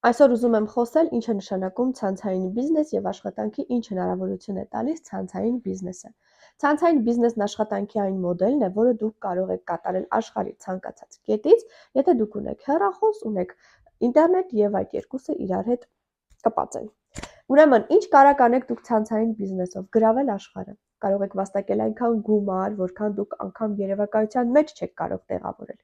Այսօր ուզում եմ խոսել ինչ է նշանակում ցանցային բիզնես եւ աշխատանքի ինչ հնարավորություն է տալիս ցանցային բիզնեսը։ Ցանցային բիզնեսն աշխատանքի այն մոդելն է, որը դուք կարող եք կատարել աշխարհի ցանկացած կետից, եթե դուք ունեք հեռախոս, ունեք ինտերնետ եւ այդ երկուսը իրար հետ կապած են։ Ուրեմն, ինչ կարող անեք դուք ցանցային բիզնեսով գրավել աշխարհը։ Կարող եք վաստակել այնքան գումար, որքան դուք անգամ երևակայության մեջ չեք կարող տեղավորել։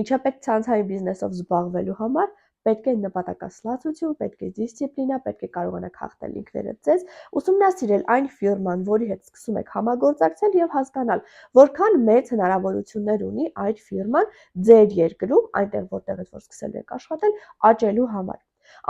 Ինչը պետք ցանցային բիզնեսով զբաղվելու համար պետք է նպատակասլացություն, պետք է դիսցիպլինա, պետք է կարողանաք հաղթել ինքներդ ձեզ, ուսումնասիրել այն ֆիրման, որի հետ սկսում եք համագործակցել եւ հասկանալ, որքան մեծ հնարավորություններ ունի այդ ֆիրման ձեր երկրում, այնտեղ որտեղից որ սկսելու եք աշխատել, աճելու համար։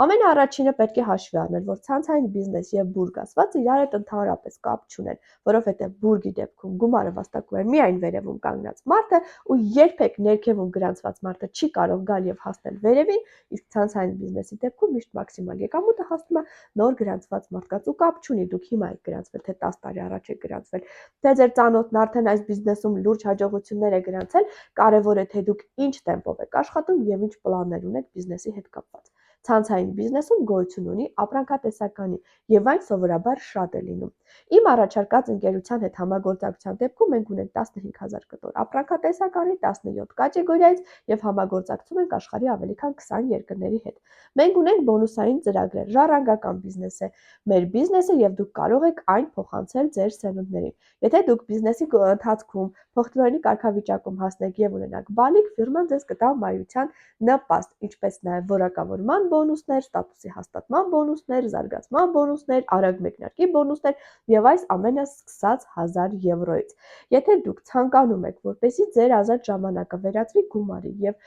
Ամենաառաջինը պետք է հաշվի առնել, որ ցանցային բիզնես եւ բուրգ ասված իրար հետ ընդհանրապես կապ չունեն, որովհետեւ բուրգի դեպքում գումարը վաստակում է միայն վերևում կանգնած մարդը ու երբեք ներքևում գրանցված մարդը չի կարող գալ եւ հասնել վերևին, իսկ ցանցային բիզնեսի դեպքում միշտ մաքսիմալ եկամուտը հասնում է նոր գրանցված մարդկանց ու կապ չունի դուք հիմա եք գրանցվել, թե 10 տարի առաջ եք գրանցվել, թե ձեր ծանոթն արդեն այս բիզնեսում լուրջ հաջողություններ է գրանցել, կարևոր է թե դուք ինչ տեմպով եք աշխատում եւ ինչ պլաններ ունեք բիզնեսի հետ կապված։ Ցանցային բիզնեսում գոյություն ունի ապրանքատեսականի եւ այն սովորաբար շատ է լինում։ Իմ առաջարկած ընկերության հետ համագործակցության դեպքում մենք ունենք 15000 կտոր ապրանքատեսականի 17 կատեգորիայից եւ համագործակցում ենք աշխարհի ավելի քան 20 երկրների հետ։ Մենք ունենք բոնուսային ծրագրեր, ժառանգական բիզնես է, մեր բիզնեսը եւ դուք կարող եք այն փոխանցել ձեր սերունդներին։ Եթե դուք բիզնեսի ընթացքում փոխտնօրինի կարգավիճակում հասնեք եւ ունենաք բալիկ, ֆիրման ձեզ կտա մայրության նպաստ, ինչպես նաեւ որակավորման բոնուսներ, ստատուսի հաստատման բոնուսներ, զարգացման բոնուսներ, արագ մեկնարկի բոնուսներ եւ այս ամենը սկսած 1000 եվրոից։ Եթե դուք ցանկանում եք, որպեսզի ձեր ազատ ժամանակը վերածվի գումարի եւ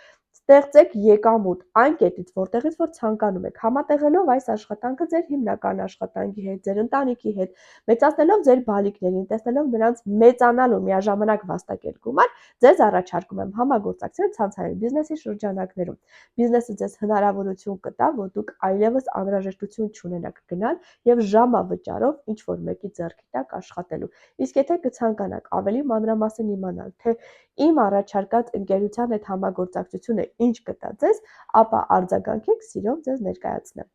ստեղծեք եկամուտ այն կետից, որտեղից որ ցանկանում եք, համատեղելով այս աշխատանքը ձեր հիմնական աշխատանքի հետ, ձեր ընտանիքի հետ, մեծացնելով ձեր բալիկներին, տեսնելով նրանց մեծանալու միաժամանակ վաստակել գումար, ձեզ առաջարկում եմ համագործակցել ցանցային բիզնեսի շրջանակներում։ Բիզնեսը ձեզ հնարավորություն կտա, որ դուք այլևս անհրաժեշտություն չունենաք գնալ եւ ժամավճարով ինչ որ մեկի ձեռքի տակ աշխատելու։ Իսկ եթե կցանկանաք ավելի մանրամասն իմանալ, թե իմ առաջարկած ընկերության հետ համագործակցությունը ինչ կտա ձեզ, ապա արձագանքեք, սիրով ձեզ ներկայացնեմ։